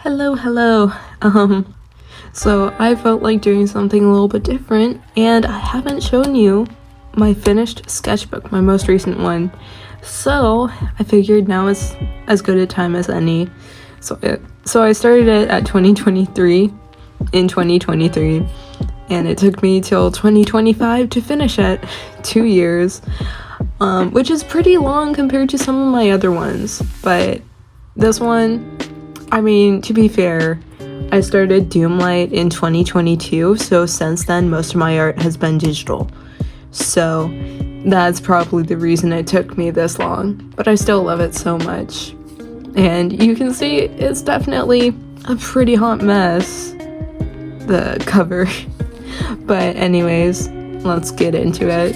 Hello. So I felt like doing something a little bit different, and I haven't shown you my finished sketchbook, my most recent one. So I figured now is as good a time as any. So I started it at 2023, in 2023, and it took me till 2025 to finish it, 2 years, which is pretty long compared to some of my other ones. But this one, I mean, to be fair, I started Doomlight in 2022, so since then most of my art has been digital. So that's probably the reason it took me this long, but I still love it so much. And you can see it's definitely a pretty hot mess, the cover. But anyways, let's get into it.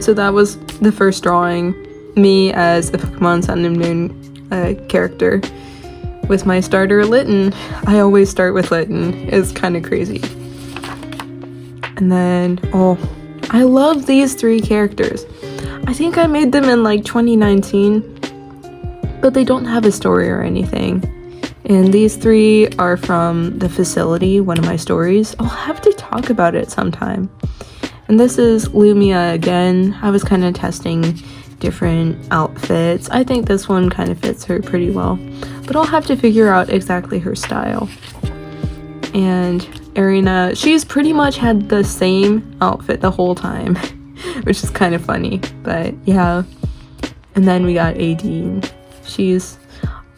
So that was the first drawing, me as the Pokemon Sun and Moon character with my starter Litten. I always start with Litten. It's kind of crazy. And then, I love these 3 characters. I think I made them in like 2019, but they don't have a story or anything. And these 3 are from the facility, one of my stories. I'll have to talk about it sometime. And this is Lumia again. I was kind of testing different outfits. I think this one kind of fits her pretty well, but I'll have to figure out exactly her style. And Arena, she's pretty much had the same outfit the whole time, which is kind of funny, but yeah. And then we got Adine.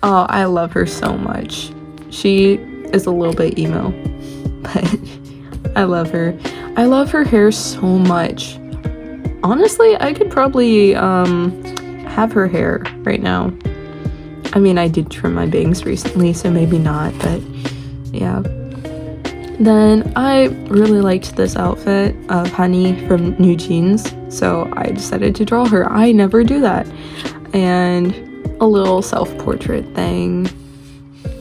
I love her so much. She is a little bit emo, but I love her. I love her hair so much. Honestly, I could probably have her hair right now. I mean, I did trim my bangs recently, so maybe not, but yeah. Then I really liked this outfit of Honey from New Jeans, so I decided to draw her. I never do that. And a little self-portrait thing.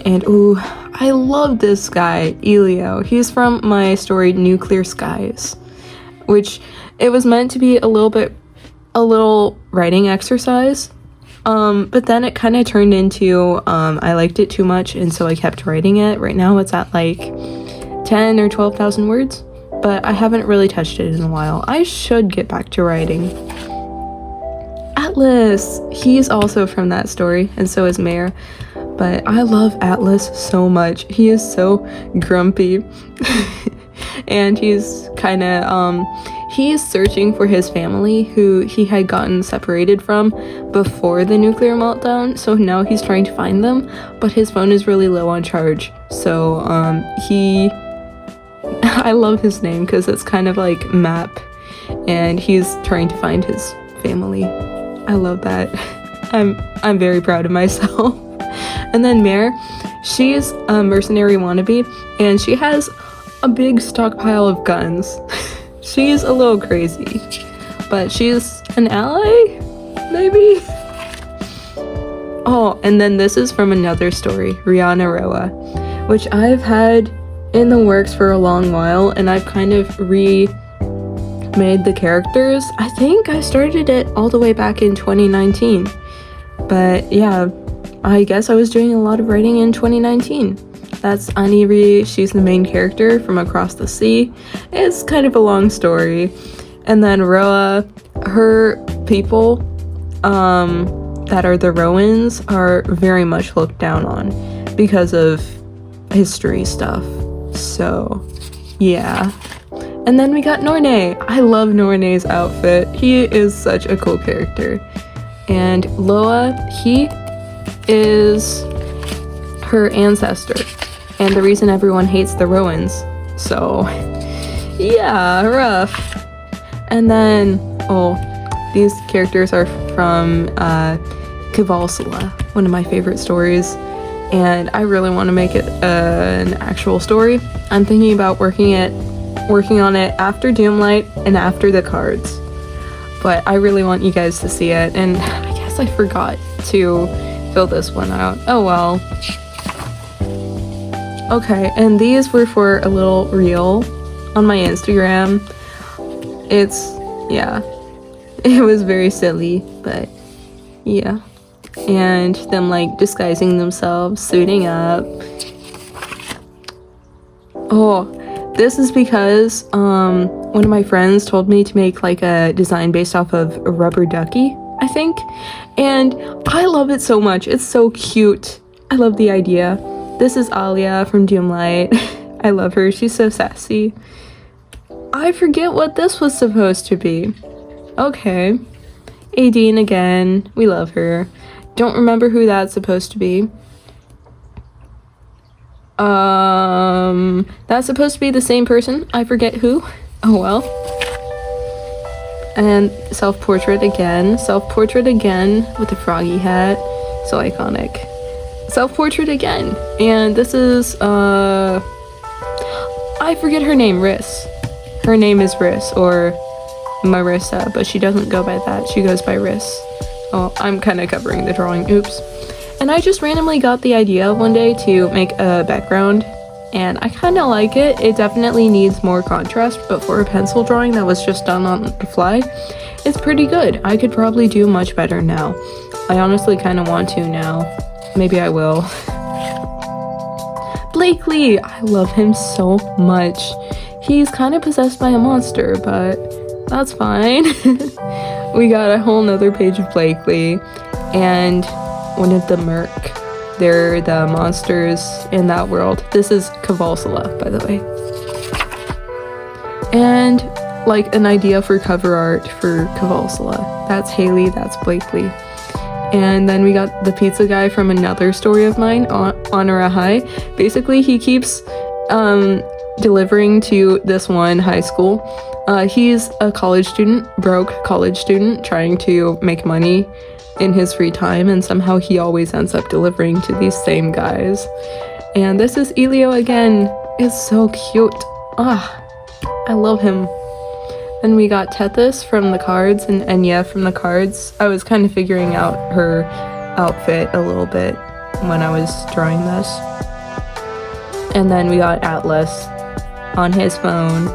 And ooh, I love this guy, Elio. He's from my story Nuclear Skies, which it was meant to be a little writing exercise, but then it kind of turned into I liked it too much, and so I kept writing it. Right now it's at like 10 or 12,000 words, but I haven't really touched it in a while. I should get back to writing. Atlas, he's also from that story, and so is Mare, but I love Atlas so much. He is so grumpy. And he's kind of he's searching for his family who he had gotten separated from before the nuclear meltdown, so now he's trying to find them, but his phone is really low on charge. So I love his name because it's kind of like map, and he's trying to find his family. I love that. I'm very proud of myself. And then Mare, she's a mercenary wannabe, and she has a big stockpile of guns. She's a little crazy, but she's an ally, maybe? Oh, and then this is from another story, Rihanna Roa, which I've had in the works for a long while, and I've kind of remade the characters. I think I started it all the way back in 2019, but yeah, I guess I was doing a lot of writing in 2019. That's Aniri. She's the main character from Across the Sea. It's kind of a long story. And then Roa, her people that are the Roans are very much looked down on because of history stuff. So yeah. And then we got Norne. I love Norne's outfit. He is such a cool character. And Loa, he is her ancestor, and the reason everyone hates the Roans. So yeah, rough. And then these characters are from Kivallsola, one of my favorite stories, and I really want to make it an actual story. I'm thinking about working on it after Doomlight and after the cards, but I really want you guys to see it, and I guess I forgot to fill this one out. Oh well. Okay, and these were for a little reel on my Instagram. It was very silly, but yeah. and them like disguising themselves, suiting up. Oh, this is because one of my friends told me to make like a design based off of a rubber ducky, I think, and I love it so much. It's so cute. I love the idea. This is Alia from Doomlight. I love her. She's so sassy. I forget what this was supposed to be. Okay. Aideen again. We love her. Don't remember who that's supposed to be. That's supposed to be the same person. I forget who. Oh well. And self-portrait again. Self-portrait again with the froggy hat. So iconic. Self-portrait again. And this is, I forget her name, Riss. Her name is Riss, or Marissa, but she doesn't go by that. She goes by Riss. Oh, I'm kind of covering the drawing. Oops. And I just randomly got the idea one day to make a background, and I kind of like it. It definitely needs more contrast, but for a pencil drawing that was just done on the fly, it's pretty good. I could probably do much better now. I honestly kind of want to now. Maybe I will. Blakely! I love him so much. He's kind of possessed by a monster, but that's fine. We got a whole nother page of Blakely, and one of the Merc. They're the monsters in that world. This is Kivallsola, by the way. And like an idea for cover art for Kivallsola. That's Haley, that's Blakely. And then we got the pizza guy from another story of mine, Honora High. Basically, he keeps delivering to this one high school. He's a college student, broke college student, trying to make money in his free time, and somehow he always ends up delivering to these same guys. And this is Elio again. It's so cute. Ah, I love him. Then we got Tethys from the cards and Enya from the cards. I was kind of figuring out her outfit a little bit when I was drawing this. And then we got Atlas on his phone.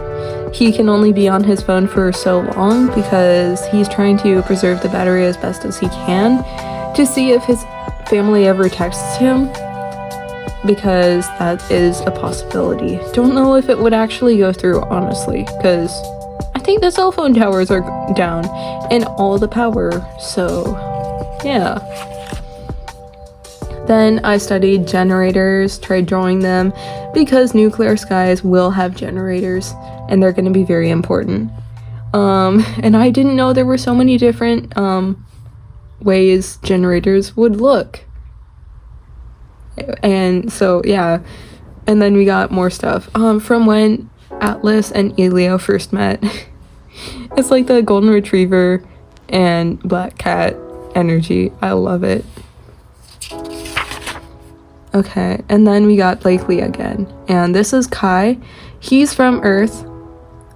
He can only be on his phone for so long because he's trying to preserve the battery as best as he can to see if his family ever texts him, because that is a possibility. Don't know if it would actually go through, honestly, because I think the cell phone towers are down and all the power, so yeah. Then I studied generators, tried drawing them, because nuclear skies will have generators, and they're going to be very important. And I didn't know there were so many different ways generators would look. And so, yeah. And then we got more stuff from when Atlas and Elio first met. It's like the golden retriever and black cat energy. I love it. Okay, and then we got Blakely again. And this is Kai. He's from Earth,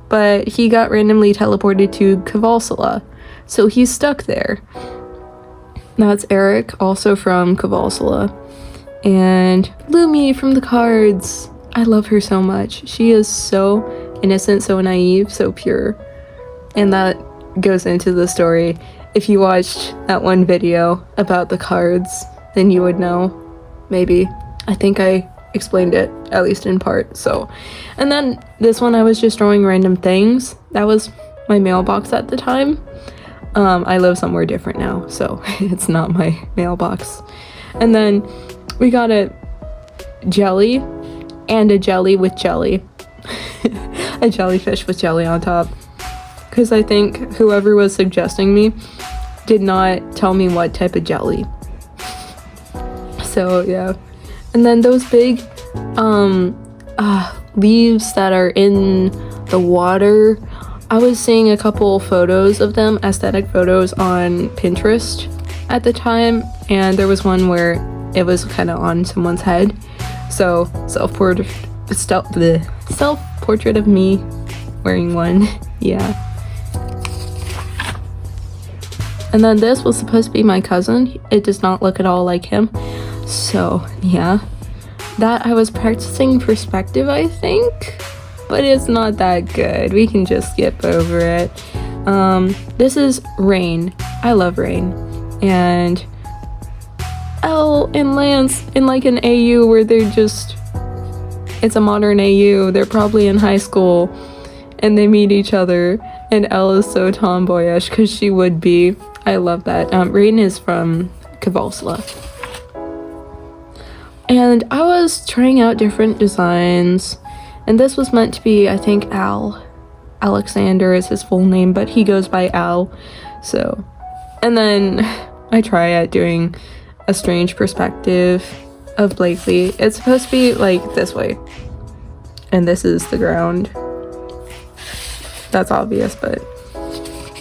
but he got randomly teleported to Kivallsola, so he's stuck there. That's Eric, also from Kivallsola. And Lumi from the cards. I love her so much. She is so innocent, so naive, so pure. And that goes into the story. If you watched that one video about the cards, then you would know. Maybe. I think I explained it, at least in part, so. And then this one I was just drawing random things. That was my mailbox at the time. I live somewhere different now, so it's not my mailbox. And then we got a jelly and a jelly with jelly. A jellyfish with jelly on top. Because I think whoever was suggesting me did not tell me what type of jelly. So yeah. And then those big leaves that are in the water, I was seeing a couple photos of them, aesthetic photos on Pinterest at the time, and there was one where it was kind of on someone's head. So self-portrait of me wearing one. Yeah. And then this was supposed to be my cousin. It does not look at all like him. So, yeah. That I was practicing perspective, I think. But it's not that good. We can just skip over it. This is Rain. I love Rain. And Elle and Lance in like an AU where they're just, it's a modern AU, they're probably in high school and they meet each other and Elle is so tomboyish because she would be. I love that. Rain is from Kivallsola. And I was trying out different designs, and this was meant to be, I think, Al. Alexander is his full name, but he goes by Al. So, and then I try at doing a strange perspective of Blakely. It's supposed to be like this way, and this is the ground. That's obvious, but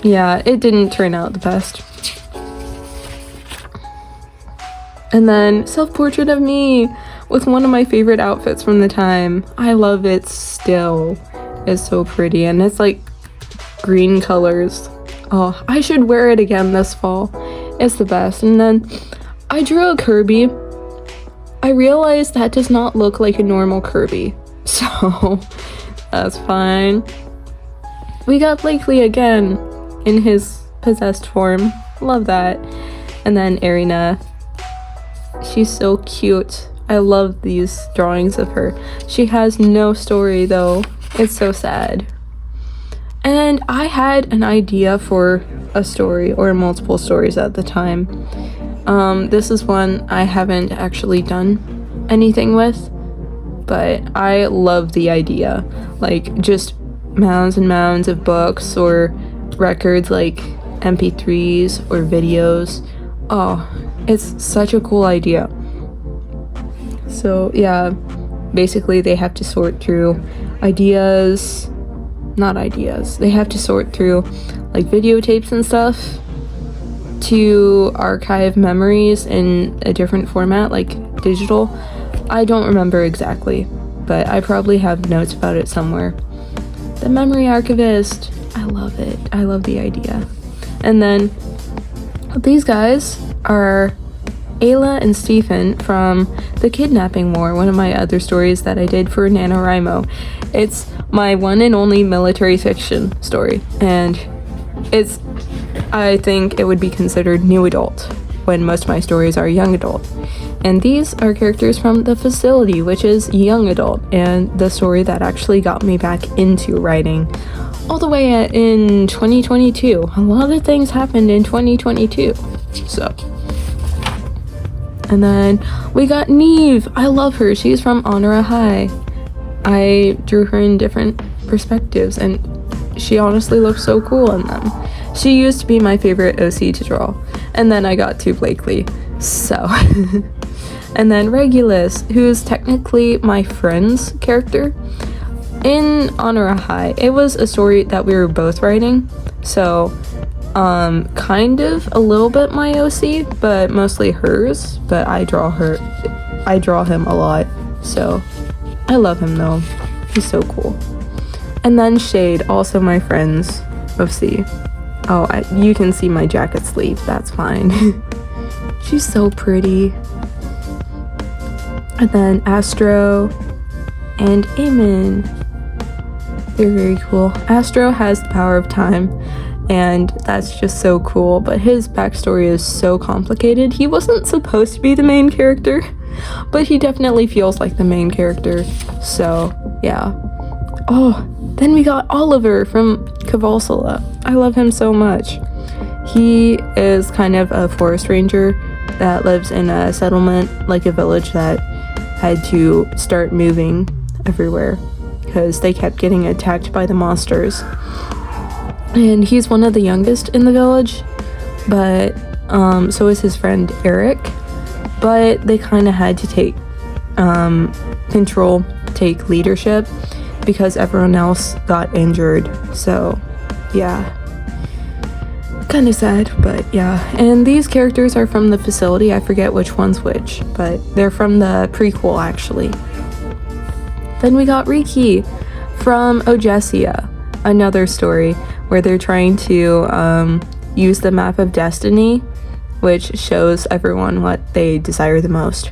yeah, it didn't turn out the best. And then self-portrait of me with one of my favorite outfits from the time. I love it still. It's so pretty, and it's like green colors. Oh, I should wear it again this fall. It's the best. And then I drew a Kirby. I realized that does not look like a normal Kirby, so that's fine. We got Blakely again in his possessed form. Love that. And then Arena. She's so cute. I love these drawings of her. She has no story though. It's so sad. And I had an idea for a story or multiple stories at the time. This is one I haven't actually done anything with, but I love the idea. Like just mounds and mounds of books or records like MP3s or videos. Oh, it's such a cool idea. So yeah, basically they have to sort through ideas, not ideas, they have to sort through like videotapes and stuff to archive memories in a different format, like digital. I don't remember exactly, but I probably have notes about it somewhere. The memory archivist, I love it. I love the idea. And then these guys are Ayla and Stephen from The Kidnapping War, one of my other stories that I did for NaNoWriMo. It's my one and only military fiction story, and it's, I think it would be considered new adult when most of my stories are young adult. And these are characters from The Facility, which is young adult, and the story that actually got me back into writing all the way in 2022. A lot of things happened in 2022, so. And then we got Neve. I love her. She's from Honora High. I drew her in different perspectives, and she honestly looks so cool in them. She used to be my favorite OC to draw, and then I got to Blakely, so. And then Regulus, who's technically my friend's character. In Honora High, it was a story that we were both writing, so kind of a little bit my OC, but mostly hers, but I draw him a lot, so I love him though. He's so cool. And then Shade, also my friend's OC. Oh, you can see my jacket sleeve, that's fine. She's so pretty. And then Astro and Eamon. They're very cool. Astro has the power of time, and that's just so cool, but his backstory is so complicated. He wasn't supposed to be the main character, but he definitely feels like the main character, so yeah. Oh, then we got Oliver from Kivallsola. I love him so much. He is kind of a forest ranger that lives in a settlement, like a village that had to start moving everywhere because they kept getting attacked by the monsters. And he's one of the youngest in the village, but so is his friend Eric, but they kind of had to take take leadership because everyone else got injured, so yeah, kind of sad, but yeah. And these characters are from The Facility. I forget which one's which, but they're from the prequel actually. Then we got Riki from Ojescia, another story where they're trying to use the map of destiny, which shows everyone what they desire the most.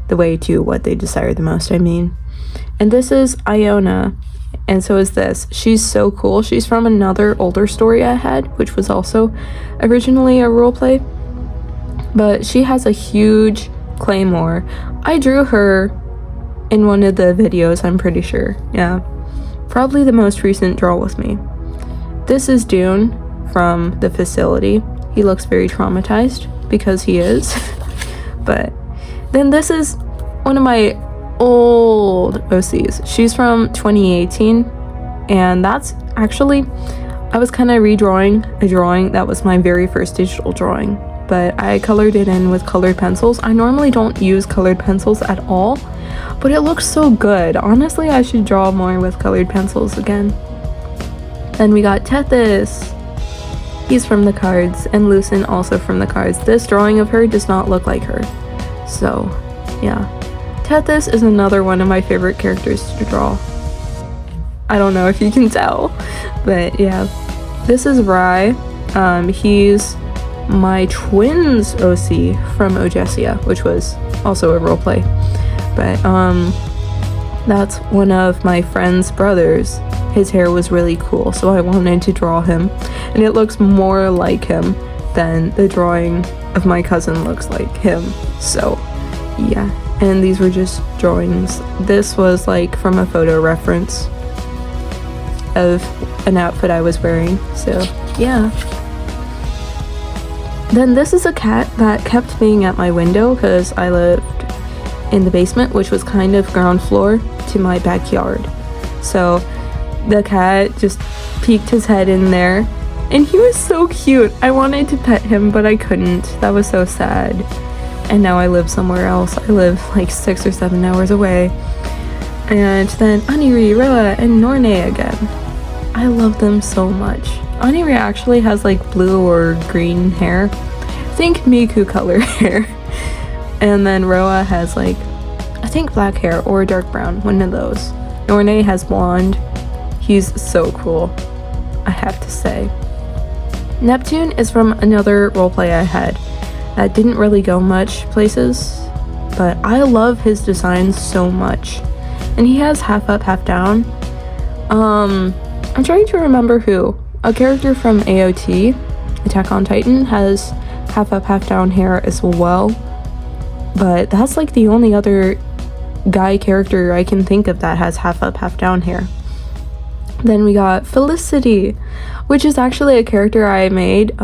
The way to what they desire the most, I mean. And this is Iona, and so is this. She's so cool. She's from another older story I had, which was also originally a roleplay. but she has a huge claymore. I drew her in one of the videos, I'm pretty sure. Yeah, probably the most recent draw with me. This is Dune from the facility. He looks very traumatized because he is. But then this is one of my old OCs. She's from 2018, and that's actually, I was kind of redrawing a drawing that was my very first digital drawing, but I colored it in with colored pencils. I normally don't use colored pencils at all, but it looks so good. Honestly, I should draw more with colored pencils again. Then we got Tethys. He's from the cards, and Lucen also from the cards. This drawing of her does not look like her. So, yeah. Tethys is another one of my favorite characters to draw. I don't know if you can tell, but yeah. This is Rai. He's my twins OC from Ojescia, which was also a roleplay. But that's one of my friend's brothers. His hair was really cool, so I wanted to draw him, and it looks more like him than the drawing of my cousin looks like him. So yeah, and these were just drawings. This was like from a photo reference of an outfit I was wearing, so yeah. Then this is a cat that kept being at my window because I lived in the basement, which was kind of ground floor to my backyard. So the cat just peeked his head in there, and he was so cute. I wanted to pet him, but I couldn't. That was so sad. And now I live somewhere else. I live like 6 or 7 hours away. And then Aniri, Roa, and Norne again. I love them so much. Aniri actually has like blue or green hair. Think Miku color hair. And then Roa has like, I think black hair or dark brown, one of those. Norne has blonde. He's so cool, I have to say. Neptune is from another roleplay I had that didn't really go much places, but I love his design so much. And he has half up, half down. I'm trying to remember who. A character from AOT, Attack on Titan, has half up, half down hair as well. But that's like the only other guy character I can think of that has half up, half down hair. Then we got Felicity, which is actually a character I made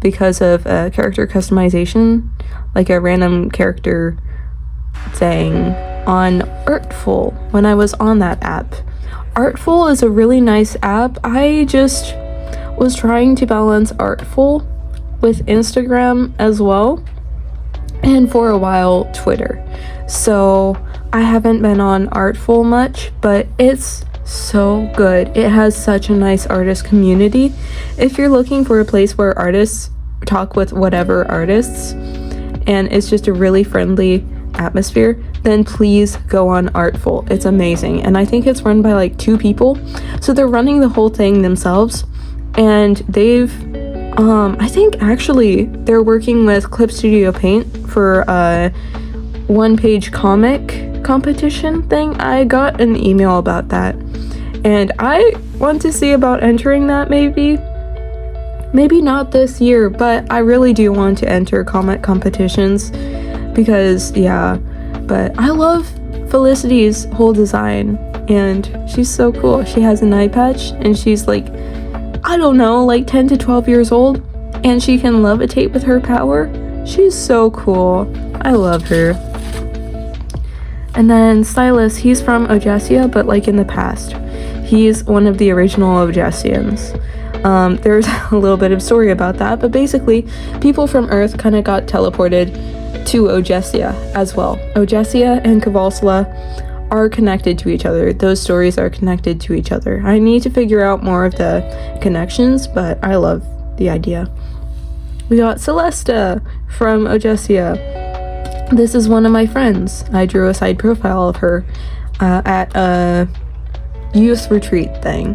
because of a character customization, like a random character thing on Artful when I was on that app. Artful is a really nice app. I just was trying to balance Artful with Instagram as well, and for a while Twitter. So I haven't been on Artful much, but it's so good. It has such a nice artist community. If you're looking for a place where artists talk with whatever artists and it's just a really friendly atmosphere, then please go on Artful. It's amazing. And I think it's run by like 2 people, so they're running the whole thing themselves, and they've I think actually they're working with Clip Studio Paint for a 1-page comic competition thing. I got an email about that, and I want to see about entering that. Maybe not this year, but I really do want to enter comic competitions because yeah. But I love Felicity's whole design, and she's so cool. She has an eye patch, and she's like, I don't know, like 10 to 12 years old, and she can levitate with her power. She's so cool. I love her. And then Stylus, he's from Ojescia, but like in the past. He's one of the original Ojessians. There's a little bit of story about that, but basically people from Earth kind of got teleported to Ojescia as well. Ojescia and Kivallsola are connected to each other. Those stories are connected to each other. I need to figure out more of the connections, but I love the idea. We got Celesta from Ojescia. This is one of my friends. I drew a side profile of her at a youth retreat thing.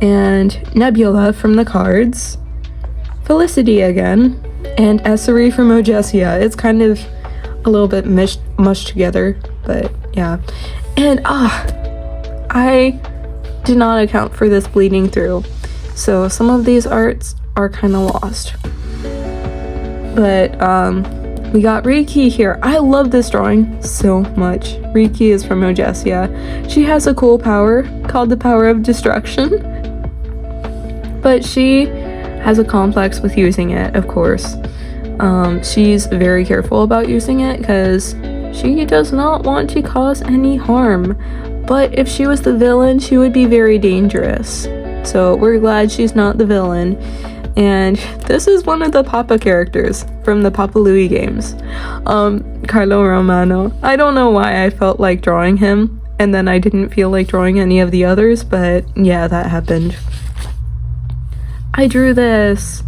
And Nebula from the cards. Felicity again. And Essery from Ojescia. It's kind of a little bit mushed together, but yeah. And I did not account for this bleeding through, so some of these arts are kind of lost. But we got Riki here. I love this drawing so much. Riki is from Ojescia. She has a cool power called the power of destruction. But she has a complex with using it, of course. She's very careful about using it because she does not want to cause any harm. But if she was the villain, she would be very dangerous. So we're glad she's not the villain. And this is one of the Papa characters from the Papa Louie games. Carlo Romano. I don't know why I felt like drawing him, and then I didn't feel like drawing any of the others, but yeah, that happened. I drew this,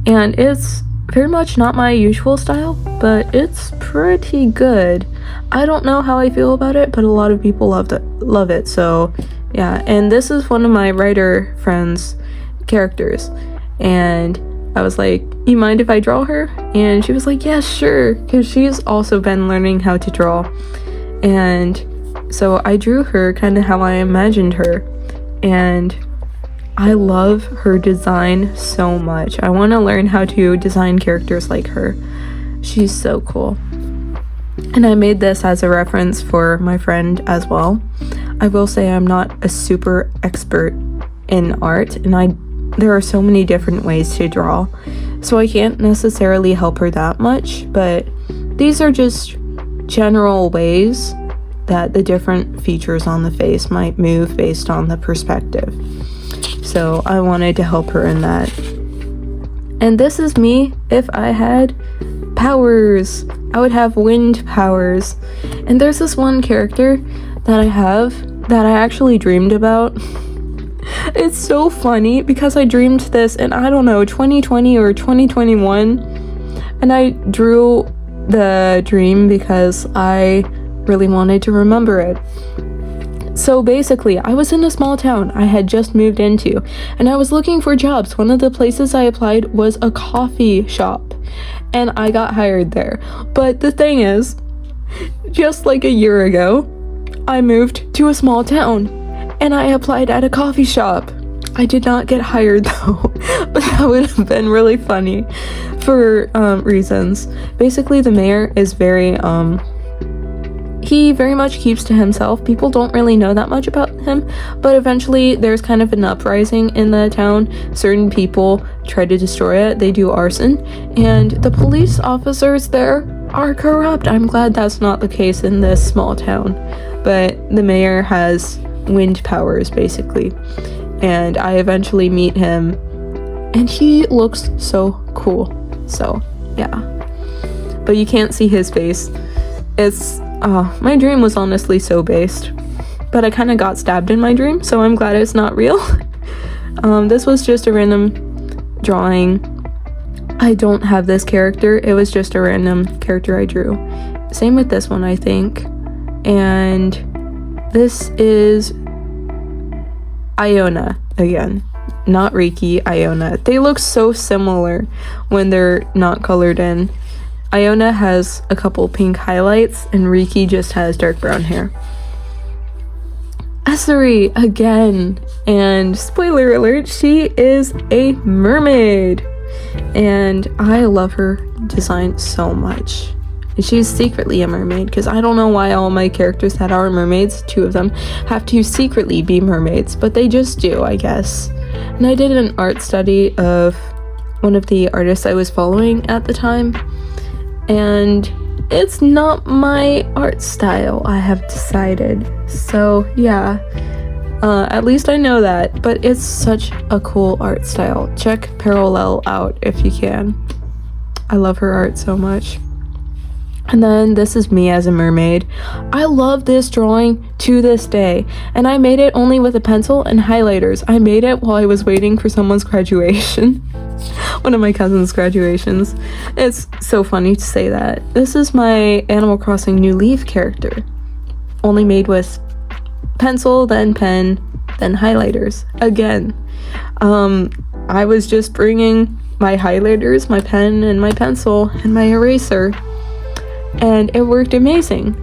and it's very much not my usual style, but it's pretty good. I don't know how I feel about it, but a lot of people love it, so yeah. And this is one of my writer friends' characters. And I was like, you mind if I draw her? And she was like, yeah, sure, because she's also been learning how to draw. And so I drew her kind of how I imagined her. And I love her design so much. I want to learn how to design characters like her. She's so cool. And I made this as a reference for my friend as well. I will say I'm not a super expert in art, and there are so many different ways to draw, so I can't necessarily help her that much, but these are just general ways that the different features on the face might move based on the perspective. So I wanted to help her in that. And this is me if I had powers. I would have wind powers. And there's this one character that I have that I actually dreamed about. It's so funny because I dreamed this in, I don't know, 2020 or 2021, and I drew the dream because I really wanted to remember it. So basically, I was in a small town I had just moved into, and I was looking for jobs. One of the places I applied was a coffee shop, and I got hired there. But the thing is, just like a year ago, I moved to a small town, and I applied at a coffee shop. I did not get hired though, but that would have been really funny for reasons. Basically, the mayor is he very much keeps to himself. People don't really know that much about him, but eventually there's kind of an uprising in the town. Certain people try to destroy it. They do arson, and the police officers there are corrupt. I'm glad that's not the case in this small town, but the mayor has wind powers basically, and I eventually meet him, and he looks so cool. So yeah, but you can't see his face. It's my dream was honestly so based, but I kind of got stabbed in my dream, so I'm glad it's not real. This was just a random drawing. I don't have this character. It was just a random character I drew. Same with this one, I think. And this is Iona again, not Riki, Iona. They look so similar when they're not colored in. Iona has a couple pink highlights, and Riki just has dark brown hair. Esri again, and spoiler alert, she is a mermaid, and I love her design so much. And she's secretly a mermaid, because I don't know why all my characters that are mermaids, 2 of them, have to secretly be mermaids, but they just do, I guess. And I did an art study of one of the artists I was following at the time, and it's not my art style, I have decided. So yeah, at least I know that, but it's such a cool art style. Check Parallel out if you can. I love her art so much. And then this is me as a mermaid. I love this drawing to this day, and I made it only with a pencil and highlighters. I made it while I was waiting for someone's graduation. One of my cousin's graduations. It's so funny to say that. This is my Animal Crossing New Leaf character. Only made with pencil, then pen, then highlighters. Again, I was just bringing my highlighters, my pen, and my pencil, and my eraser, and it worked amazing.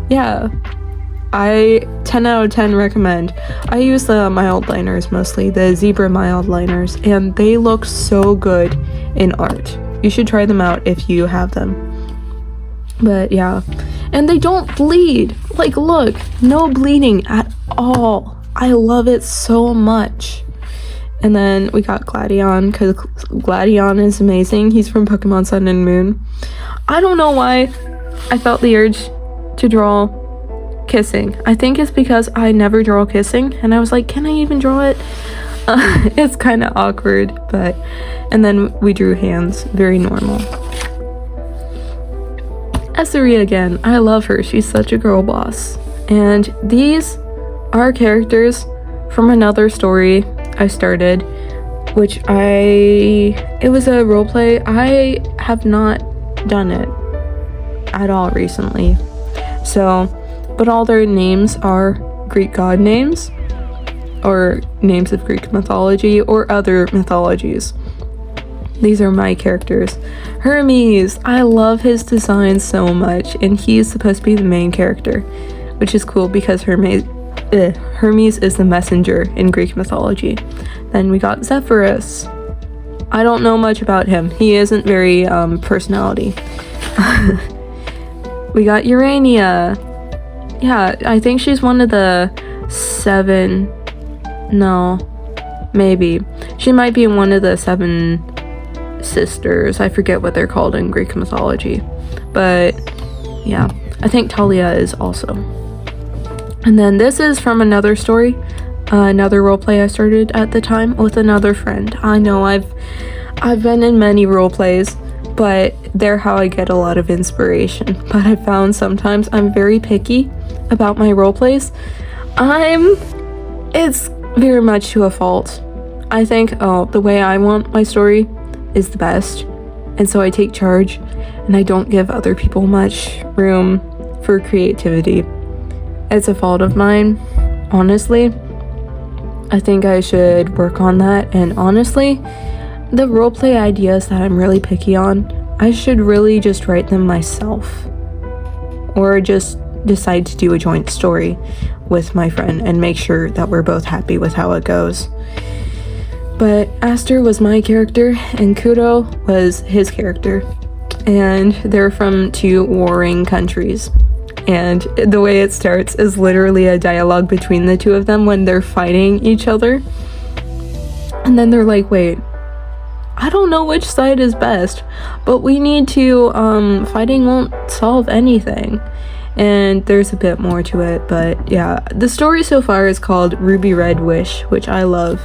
Yeah, I 10 out of 10 recommend. I use the mild liners mostly, the zebra mild liners, and they look so good in art. You should try them out if you have them. But yeah, and they don't bleed. Like, look, no bleeding at all. I love it so much. And then we got Gladion, because Gladion is amazing. He's from Pokemon Sun and Moon. I don't know why I felt the urge to draw kissing. I think it's because I never draw kissing, and I was like, can I even draw it? It's kind of awkward, but... And then we drew hands. Very normal. Esseria again. I love her. She's such a girl boss. And these are characters from another story I started, which it was a roleplay. I have not done it at all recently. So, but all their names are Greek god names, or names of Greek mythology, or other mythologies. These are my characters. Hermes! I love his design so much, and he's supposed to be the main character, which is cool because Hermes is the messenger in Greek mythology. Then we got Zephyrus. I don't know much about him. He isn't very personality. We got Urania. Yeah, I think she's one of the 7. No, maybe. She might be one of the 7 sisters. I forget what they're called in Greek mythology. But yeah, I think Talia is also. And then this is from another story, another roleplay I started at the time with another friend. I know I've been in many roleplays, but they're how I get a lot of inspiration. But I found sometimes I'm very picky about my roleplays. It's very much to a fault. I think, the way I want my story is the best, and so I take charge, and I don't give other people much room for creativity. It's a fault of mine, honestly. I think I should work on that, and honestly, the roleplay ideas that I'm really picky on, I should really just write them myself, or just decide to do a joint story with my friend and make sure that we're both happy with how it goes. But Aster was my character, and Kuro was his character, and they're from 2 warring countries. And the way it starts is literally a dialogue between the 2 of them when they're fighting each other. And then they're like, wait, I don't know which side is best, but we need to, fighting won't solve anything. And there's a bit more to it, but yeah. The story so far is called Ruby Red Wish, which I love.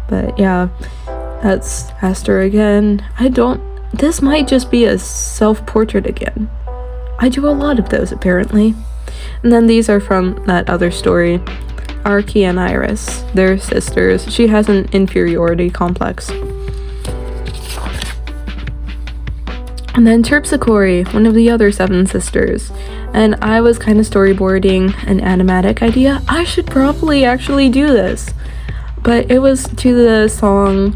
But yeah, that's Aster again. This might just be a self-portrait again. I do a lot of those, apparently. And then these are from that other story, Archie and Iris. They're sisters. She has an inferiority complex. And then Terpsichore, one of the other 7 sisters. And I was kind of storyboarding an animatic idea. I should probably actually do this. But it was to the song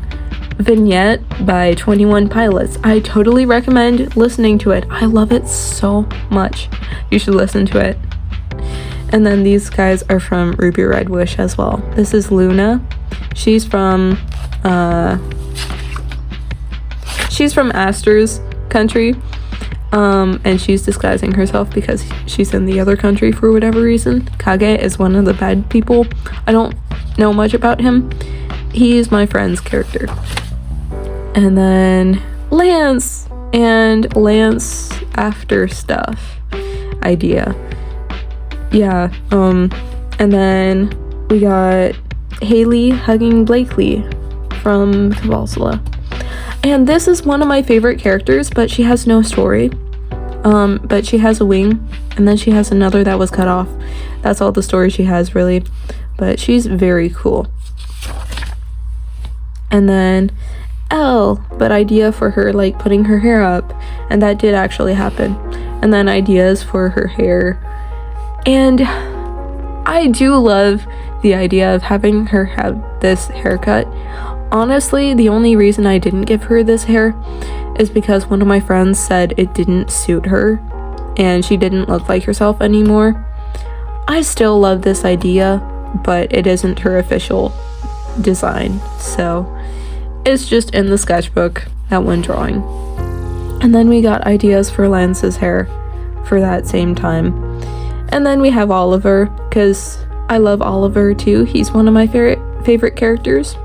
Vignette by 21 Pilots. I totally recommend listening to it. I love it so much. You should listen to it. And then these guys are from Ruby Red Wish as well. This is Luna. She's from Aster's country. And she's disguising herself because she's in the other country for whatever reason. Kage is one of the bad people. I don't know much about him. He's my friend's character. And then Lance and Lance after stuff idea. Yeah, and then we got Haley hugging Blakely from Kivallsola. And this is one of my favorite characters, but she has no story. But she has a wing, and then she has another that was cut off. That's all the story she has, really. But she's very cool. And then Elle, but idea for her, like, putting her hair up. And that did actually happen. And then ideas for her hair. And I do love the idea of having her have this haircut. Honestly, the only reason I didn't give her this hair is because one of my friends said it didn't suit her and she didn't look like herself anymore. I still love this idea, but it isn't her official design, so it's just in the sketchbook, that one drawing. And then we got ideas for Lance's hair. for that same time. And then we have Oliver, because I love Oliver too. He's one of my favorite characters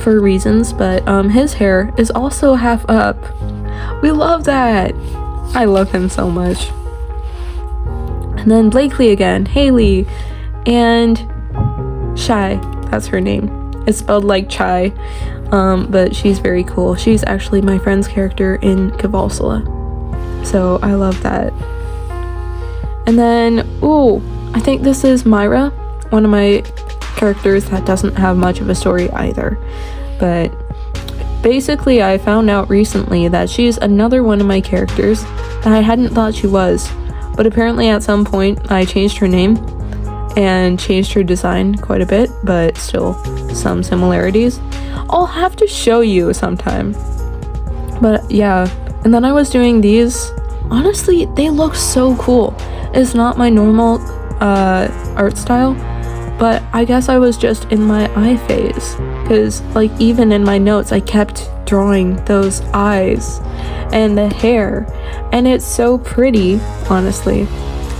for reasons, but his hair is also half up. We love that. I love him so much. And then Blakely again, Haley, and Shy, that's her name. It's spelled like chai, but she's very cool. She's actually my friend's character in Kivallsola, so I love that. And then, I think this is Myra, one of my characters that doesn't have much of a story either, but basically I found out recently that she's another one of my characters that I hadn't thought she was, but apparently at some point I changed her name and changed her design quite a bit, but still some similarities. I'll have to show you sometime. But yeah, and then I was doing these. Honestly, they look so cool. It's not my normal art style, but I guess I was just in my eye phase, because like even in my notes I kept drawing those eyes and the hair, and it's so pretty, honestly.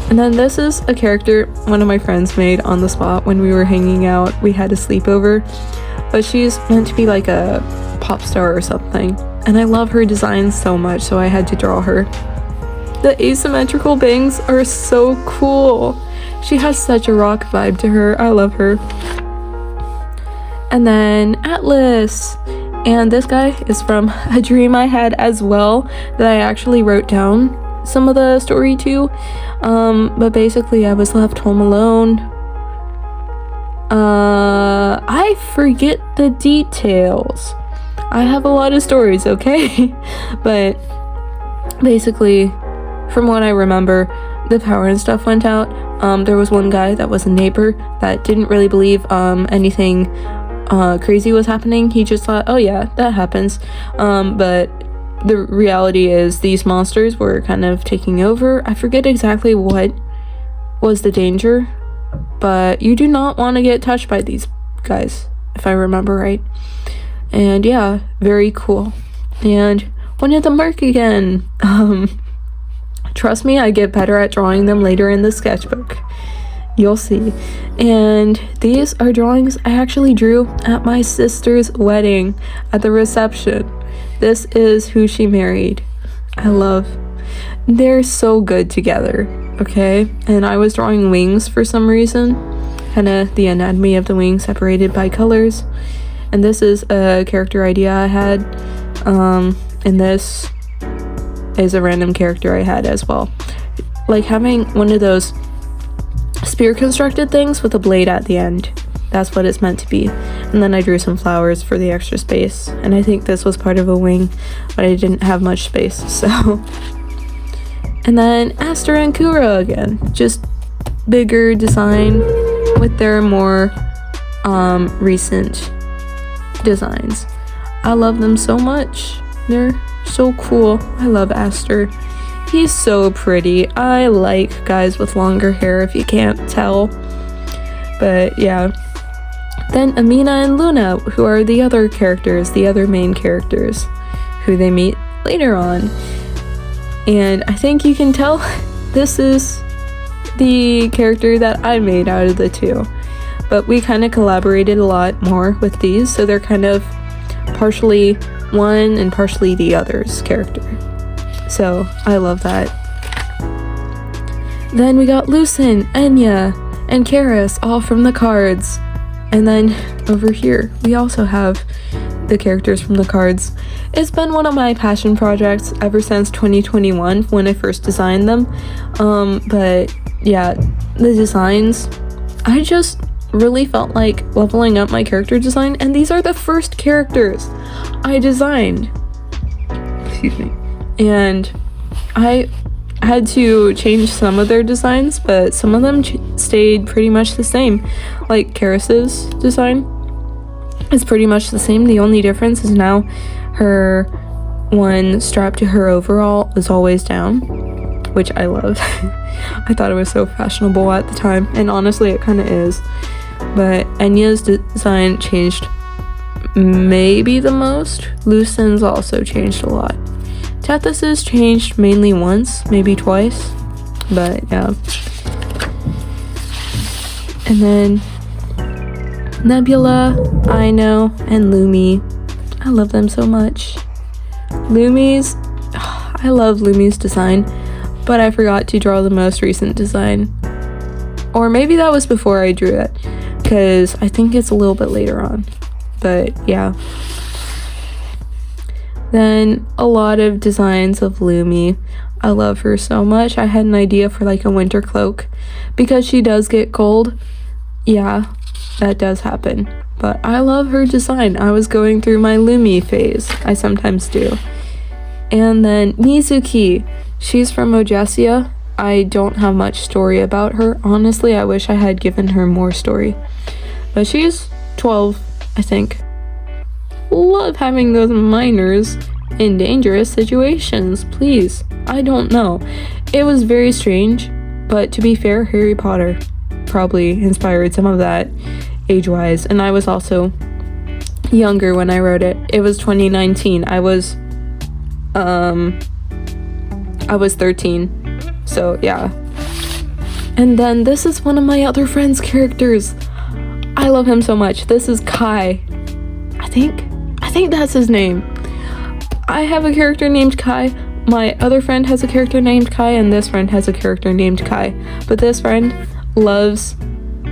And then this is a character one of my friends made on the spot when we were hanging out. We had a sleepover, but she's meant to be like a pop star or something, and I love her design so much, so I had to draw her. The asymmetrical bangs are so cool. She has such a rock vibe to her. I love her. And then Atlas, and this guy is from a dream I had as well that I actually wrote down some of the story to, but basically I was left home alone. I forget the details. I have a lot of stories, okay? But basically, from what I remember, the power and stuff went out. There was one guy that was a neighbor that didn't really believe anything crazy was happening. He just thought, oh yeah, that happens. But the reality is these monsters were kind of taking over. I forget exactly what was the danger, but you do not want to get touched by these guys, if I remember right. And yeah, very cool. And one of them mark again. Trust me, I get better at drawing them later in the sketchbook. You'll see. And these are drawings I actually drew at my sister's wedding at the reception. This is who she married. I love. They're so good together, okay? And I was drawing wings for some reason. Kinda the anatomy of the wing separated by colors. And this is a character idea I had. And this is a random character I had as well. Like having one of those spear constructed things with a blade at the end. That's what it's meant to be. And then I drew some flowers for the extra space. And I think this was part of a wing, but I didn't have much space, so. And then Aster and Kuro again. Just bigger design with their more recent designs. I love them so much. They're so cool. I love Aster. He's so pretty. I like guys with longer hair, if you can't tell. But yeah. Then Amina and Luna, who are the other characters, the other main characters, who they meet later on. And I think you can tell this is the character that I made out of the two. But we kind of collaborated a lot more with these, so they're kind of partially one and partially the other's character. So I love that. Then we got Lucen, Enya, and Karis, all from the cards. And then over here, we also have the characters from the cards. It's been one of my passion projects ever since 2021 when I first designed them. But yeah, the designs, I just really felt like leveling up my character design, and these are the first characters I designed. Excuse me. And I had to change some of their designs, but some of them stayed pretty much the same. Like Karis's design is pretty much the same. The only difference is now her one strap to her overall is always down, which I love. I thought it was so fashionable at the time, and honestly it kind of is. But Enya's design changed maybe the most. Lucen's also changed a lot. Tethys's changed mainly once, maybe twice. but yeah. And then Nebula, Ino, and Lumi. I love them so much. I love Lumi's design, but I forgot to draw the most recent design. Or maybe that was before I drew it, because I think it's a little bit later on. But yeah. Then a lot of designs of Lumi. I love her so much. I had an idea for like a winter cloak, because she does get cold. Yeah, that does happen. But I love her design. I was going through my Lumi phase. I sometimes do. And then Mizuki. She's from Ojescia. I don't have much story about her. Honestly, I wish I had given her more story. But she's 12, I think. Love having those minors in dangerous situations, please. I don't know. It was very strange, but to be fair, Harry Potter probably inspired some of that age-wise, and I was also younger when I wrote it. It was 2019. I was 13, so yeah. And then this is one of my other friend's characters. I love him so much. This is Kai. I think that's his name. I have a character named Kai. My other friend has a character named Kai, and this friend has a character named Kai. But this friend loves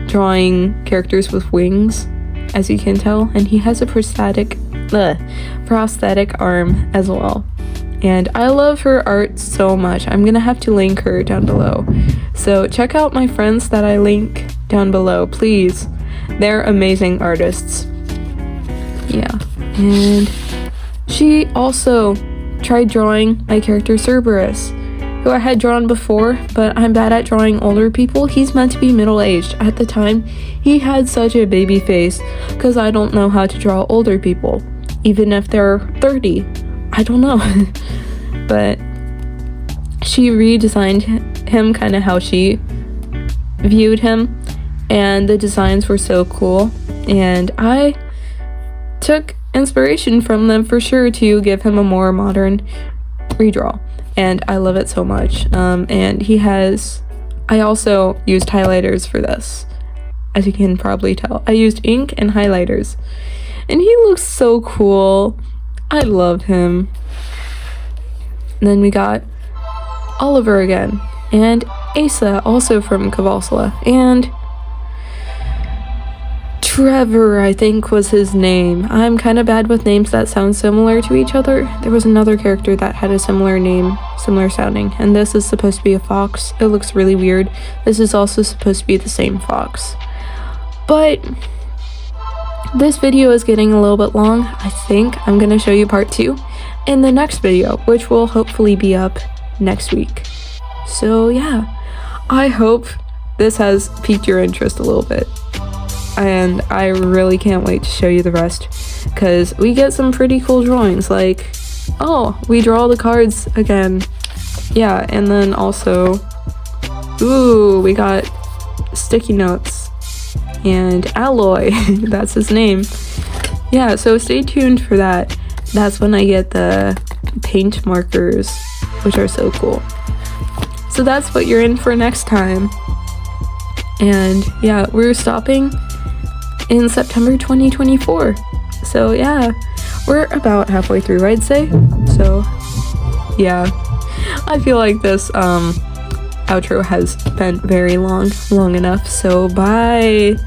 drawing characters with wings, as you can tell, and he has a prosthetic arm as well. And I love her art so much. I'm gonna have to link her down below. So check out my friends that I link down below, please. They're amazing artists. Yeah. And she also tried drawing my character Cerberus, who I had drawn before, but I'm bad at drawing older people. He's meant to be middle-aged. At the time, he had such a baby face, because I don't know how to draw older people, even if they're 30. I don't know. But she redesigned him kind of how she viewed him, and the designs were so cool, and I took inspiration from them for sure to give him a more modern redraw, and I love it so much. And I also used highlighters for this, as you can probably tell. I used ink and highlighters, and he looks so cool. I love him. And then we got Oliver again, and Asa, also from Kivallsola, and Trevor, I think was his name. I'm kind of bad with names that sound similar to each other. There was another character that had a similar name, similar sounding, and this is supposed to be a fox. It looks really weird. This is also supposed to be the same fox. But this video is getting a little bit long. I think I'm going to show you part 2 in the next video, which will hopefully be up next week. So yeah, I hope this has piqued your interest a little bit. And I really can't wait to show you the rest, because we get some pretty cool drawings, like, oh, we draw the cards again. Yeah, and then also, ooh, we got sticky notes and Alloy. That's his name. Yeah, so stay tuned for that. That's when I get the paint markers, which are so cool. So that's what you're in for next time. And yeah, we're stopping in September 2024. So yeah, we're about halfway through, I'd say. So yeah, I feel like this outro has been very long enough. So bye.